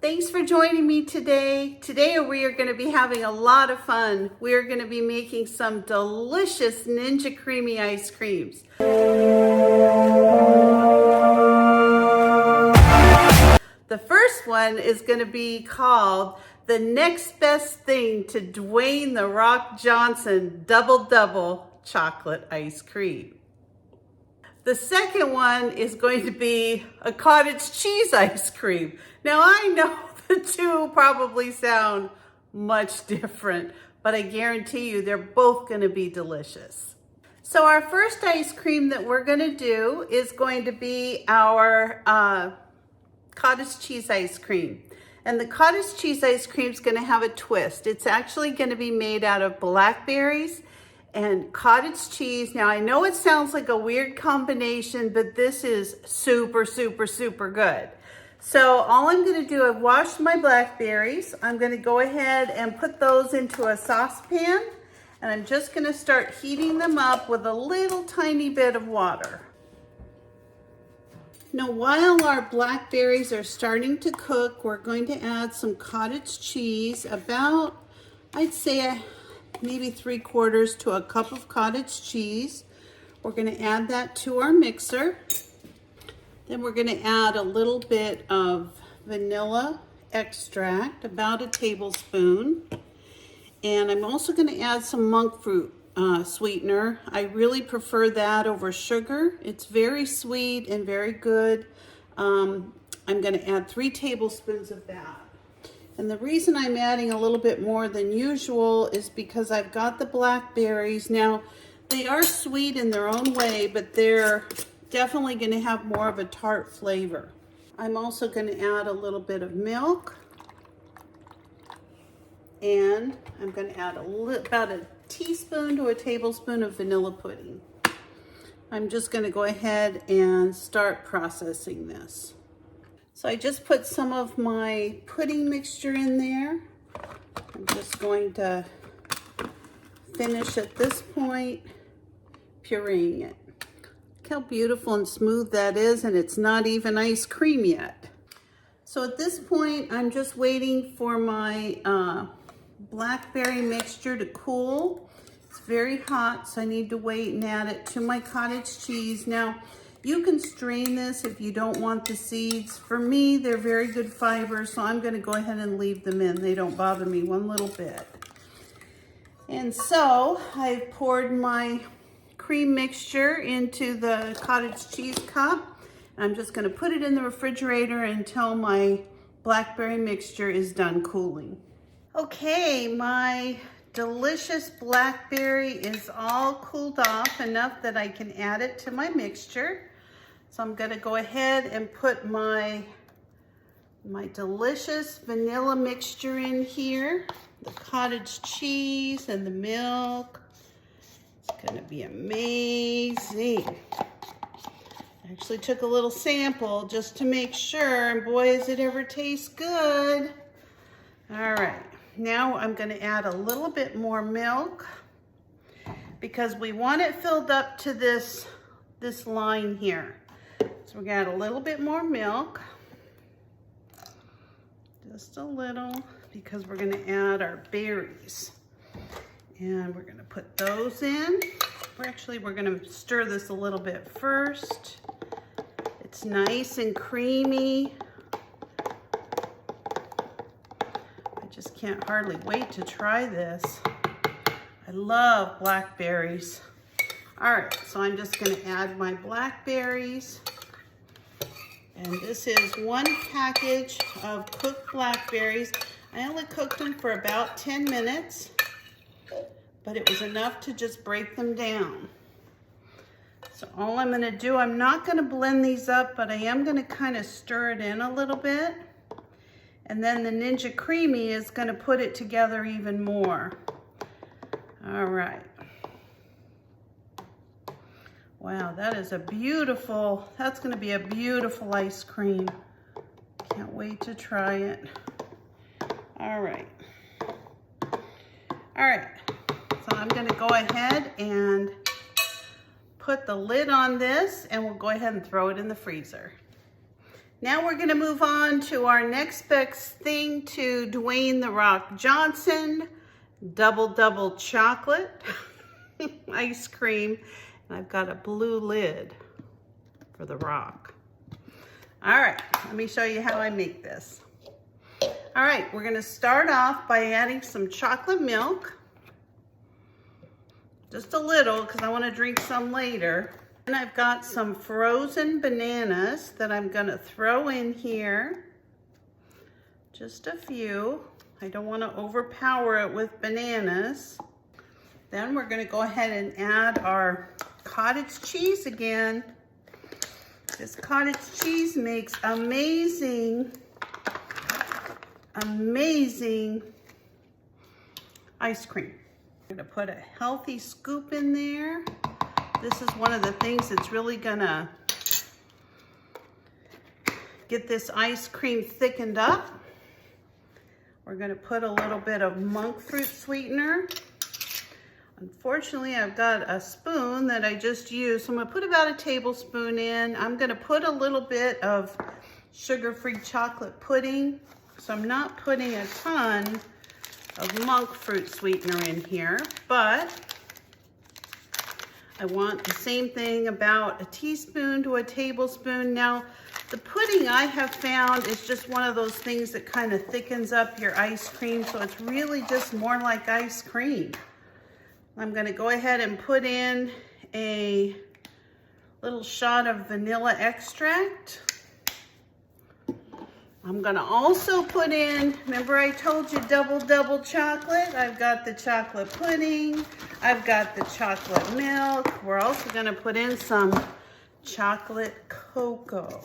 Thanks for joining me today. Today we are going to be having a lot of fun. We are going to be making some delicious Ninja Creami ice creams. The first one is going to be called the next best thing to Dwayne "The Rock" Johnson double chocolate ice cream. The second one is going to be a cottage cheese ice cream. Now I know the two probably sound much different, but I guarantee you they're both going to be delicious. So our first ice cream that we're going to do is going to be our cottage cheese ice cream. And the cottage cheese ice cream is going to have a twist. It's actually going to be made out of blackberries and cottage cheese. Now I know it sounds like a weird combination, but this is super good. So all I'm going to do, I've washed my blackberries. I'm going to go ahead and put those into a saucepan, and I'm just going to start heating them up with a little tiny bit of water. Now while our blackberries are starting to cook, we're going to add some cottage cheese, about, I'd say, maybe 3/4 to a cup of cottage cheese. We're going to add that to our mixer. Then we're going to add a little bit of vanilla extract, about a tablespoon. And I'm also going to add some monk fruit sweetener. I really prefer that over sugar. It's very sweet and very good. I'm going to add 3 tablespoons of that. And the reason I'm adding a little bit more than usual is because I've got the blackberries. Now, they are sweet in their own way, but they're definitely going to have more of a tart flavor. I'm also going to add a little bit of milk. And I'm going to add about a teaspoon to a tablespoon of vanilla pudding. I'm just going to go ahead and start processing this. So I just put some of my pudding mixture in there. I'm just going to finish at this point pureeing it. Look how beautiful and smooth that is, and it's not even ice cream yet. So at this point, I'm just waiting for my blackberry mixture to cool. It's very hot, so I need to wait and add it to my cottage cheese. Now, you can strain this if you don't want the seeds. For me, they're very good fiber, so I'm going to go ahead and leave them in. They don't bother me one little bit. And so I've poured my cream mixture into the cottage cheese cup. I'm just going to put it in the refrigerator until my blackberry mixture is done cooling. Okay, my delicious blackberry is all cooled off enough that I can add it to my mixture. So I'm going to go ahead and put my delicious vanilla mixture in here, the cottage cheese and the milk. It's going to be amazing. I actually took a little sample just to make sure, and boy, does it ever taste good. All right, now I'm going to add a little bit more milk because we want it filled up to this line here. So we're going to add a little bit more milk, just a little, because we're going to add our berries. And we're going to put those in. We're going to stir this a little bit first. It's nice and creamy. I just can't hardly wait to try this. I love blackberries. All right, so I'm just going to add my blackberries. And this is 1 package of cooked blackberries. I only cooked them for about 10 minutes, but it was enough to just break them down. So all I'm going to do, I'm not going to blend these up, but I am going to kind of stir it in a little bit. And then the Ninja Creami is going to put it together even more. All right. Wow, that is a beautiful, that's going to be a beautiful ice cream. Can't wait to try it. All right. All right, so I'm going to go ahead and put the lid on this, and we'll go ahead and throw it in the freezer. Now we're gonna move on to our next best thing to Dwayne "The Rock" Johnson double chocolate ice cream. And I've got a blue lid for The Rock. All right, let me show you how I make this. All right, we're gonna start off by adding some chocolate milk. Just a little, because I wanna drink some later. And I've got some frozen bananas that I'm gonna throw in here. Just a few. I don't wanna overpower it with bananas. Then we're gonna go ahead and add our cottage cheese again. This cottage cheese makes amazing ice cream. I'm gonna put a healthy scoop in there. This is one of the things that's really gonna get this ice cream thickened up. We're gonna put a little bit of monk fruit sweetener. Unfortunately, I've got a spoon that I just used, so I'm gonna put about a tablespoon in. I'm gonna put a little bit of sugar-free chocolate pudding. So I'm not putting a ton of monk fruit sweetener in here, but I want the same thing, about a teaspoon to a tablespoon. Now, the pudding I have found is just one of those things that kind of thickens up your ice cream, so it's really just more like ice cream. I'm gonna go ahead and put in a little shot of vanilla extract. I'm gonna also put in, remember I told you double chocolate? I've got the chocolate pudding, I've got the chocolate milk. We're also gonna put in some chocolate cocoa.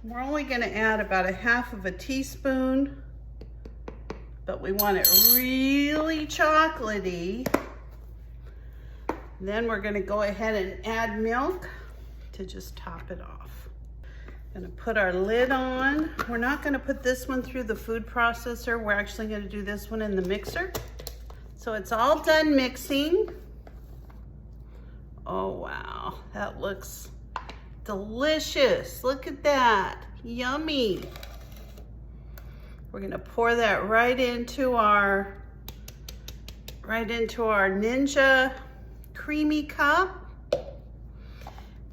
We're only gonna add about a half of a teaspoon, but we want it really chocolatey. Then we're gonna go ahead and add milk to just top it off. Gonna put our lid on. We're not gonna put this one through the food processor. We're actually gonna do this one in the mixer. So it's all done mixing. Oh wow, that looks delicious. Look at that, yummy. We're gonna pour that right into our Ninja Creami cup.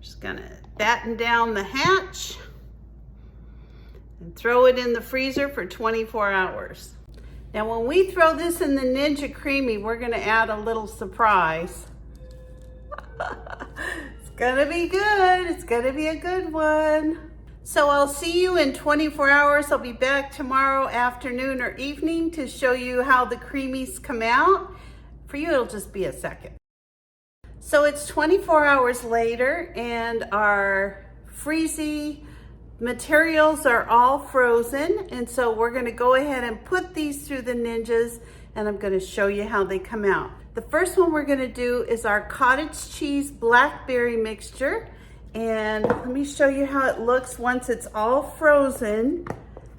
Just gonna batten down the hatch and throw it in the freezer for 24 hours. Now when we throw this in the Ninja Creami, we're gonna add a little surprise. It's gonna be good, it's gonna be a good one. So I'll see you in 24 hours. I'll be back tomorrow afternoon or evening to show you how the creamies come out. For you, it'll just be a second. So it's 24 hours later and our freezy materials are all frozen. And so we're gonna go ahead and put these through the Ninjas, and I'm gonna show you how they come out. The first one we're gonna do is our cottage cheese blackberry mixture. And let me show you how it looks once it's all frozen.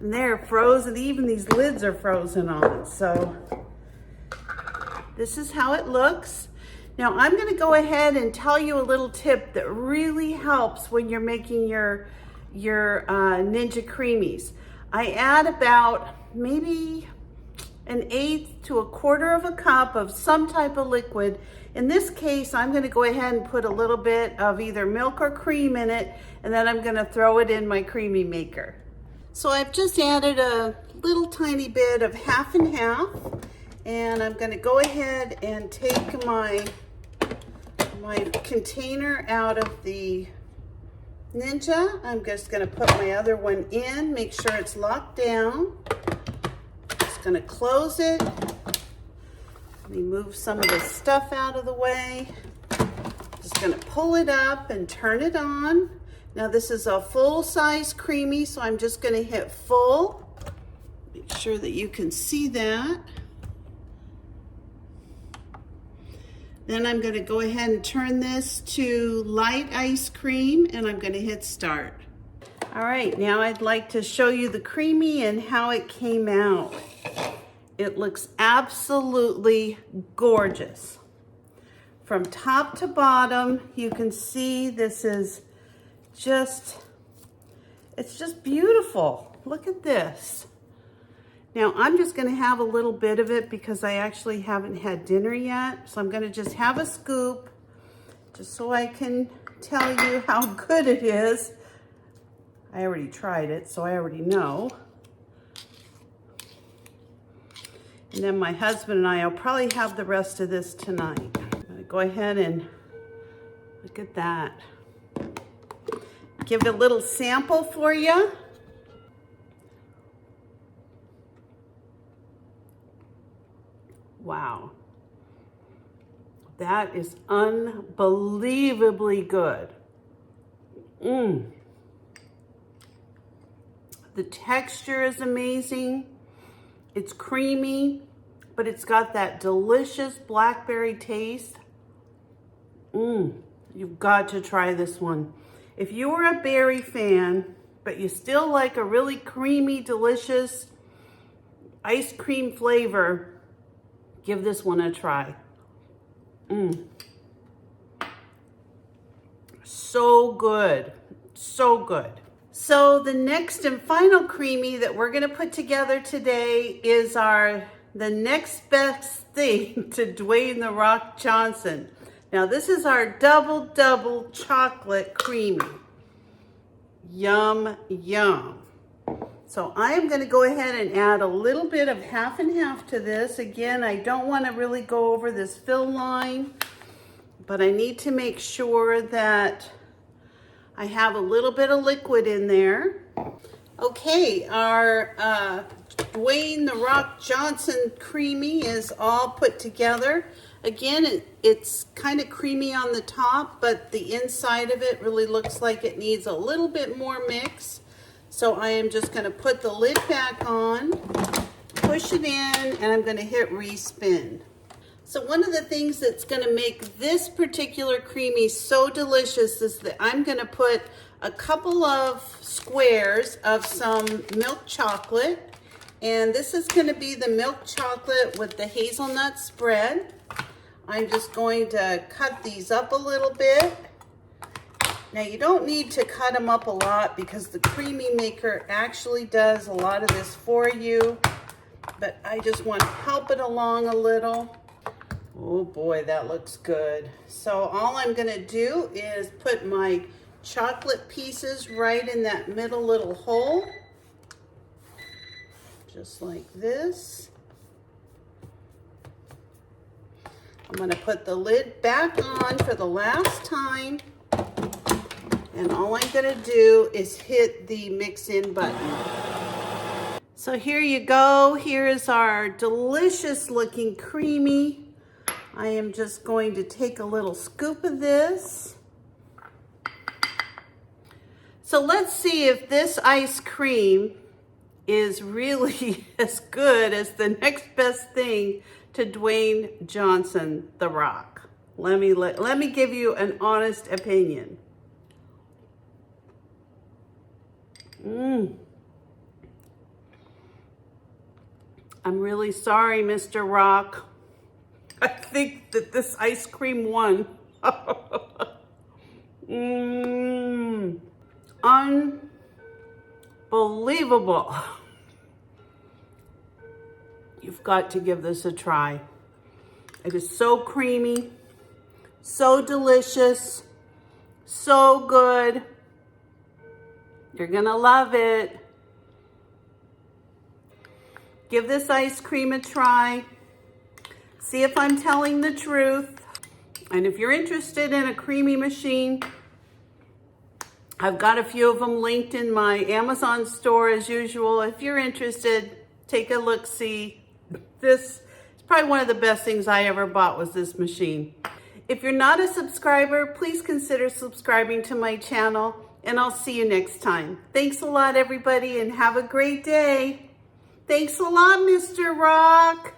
And they're frozen, even these lids are frozen on. So this is how it looks. Now I'm gonna go ahead and tell you a little tip that really helps when you're making your Ninja Creamies. I add about maybe 1/8 to 1/4 of a cup of some type of liquid. In this case, I'm gonna go ahead and put a little bit of either milk or cream in it, and then I'm gonna throw it in my creamy maker. So I've just added a little tiny bit of half and half, and I'm gonna go ahead and take my container out of the Ninja. I'm just gonna put my other one in, make sure it's locked down. Just gonna close it. Let me move some of the stuff out of the way. Just gonna pull it up and turn it on. Now this is a full-size creamy, so I'm just gonna hit full. Make sure that you can see that. Then I'm gonna go ahead and turn this to light ice cream, and I'm gonna hit start. All right, now I'd like to show you the creamy and how it came out. It looks absolutely gorgeous. From top to bottom, you can see this is just It's just beautiful. Look at this. Now I'm just gonna have a little bit of it because I actually haven't had dinner yet. So I'm gonna just have a scoop just so I can tell you how good it is. I already tried it, so I already know. And then my husband and I will probably have the rest of this tonight. I'm gonna go ahead and look at that. Give it a little sample for you. Wow. That is unbelievably good. The texture is amazing. It's creamy, but it's got that delicious blackberry taste. You've got to try this one. If you are a berry fan, but you still like a really creamy, delicious ice cream flavor, give this one a try. So good, so good. So the next and final creamy that we're gonna put together today is the next best thing to Dwayne "The Rock" Johnson. Now this is our double chocolate creamy. Yum, yum. So I am gonna go ahead and add a little bit of half and half to this. Again, I don't wanna really go over this fill line, but I need to make sure that I have a little bit of liquid in there. Okay, our Dwayne "The Rock" Johnson creamy is all put together. Again, it's kind of creamy on the top, but the inside of it really looks like it needs a little bit more mix. So I am just gonna put the lid back on, push it in, and I'm gonna hit respin. So one of the things that's gonna make this particular creamy so delicious is that I'm gonna put a couple of squares of some milk chocolate. And this is gonna be the milk chocolate with the hazelnut spread. I'm just going to cut these up a little bit. Now you don't need to cut them up a lot because the creamy maker actually does a lot of this for you, but I just want to help it along a little. Oh boy, that looks good. So all I'm gonna do is put my chocolate pieces right in that middle little hole, just like this. I'm gonna put the lid back on for the last time. And all I'm gonna do is hit the mix in button. So here you go. Here is our delicious looking creamy. I am just going to take a little scoop of this. So let's see if this ice cream is really as good as the next best thing to Dwayne Johnson, The Rock. Let me give you an honest opinion. I'm really sorry, Mr. Rock. I think that this ice cream won. Unbelievable. You've got to give this a try. It is so creamy, so delicious, so good. You're gonna love it. Give this ice cream a try. See if I'm telling the truth. And if you're interested in a creamy machine, I've got a few of them linked in my Amazon store as usual. If you're interested, take a look-see. This is probably one of the best things I ever bought was this machine. If you're not a subscriber, please consider subscribing to my channel, and I'll see you next time. Thanks a lot, everybody, and have a great day. Thanks a lot, Mr. Rock.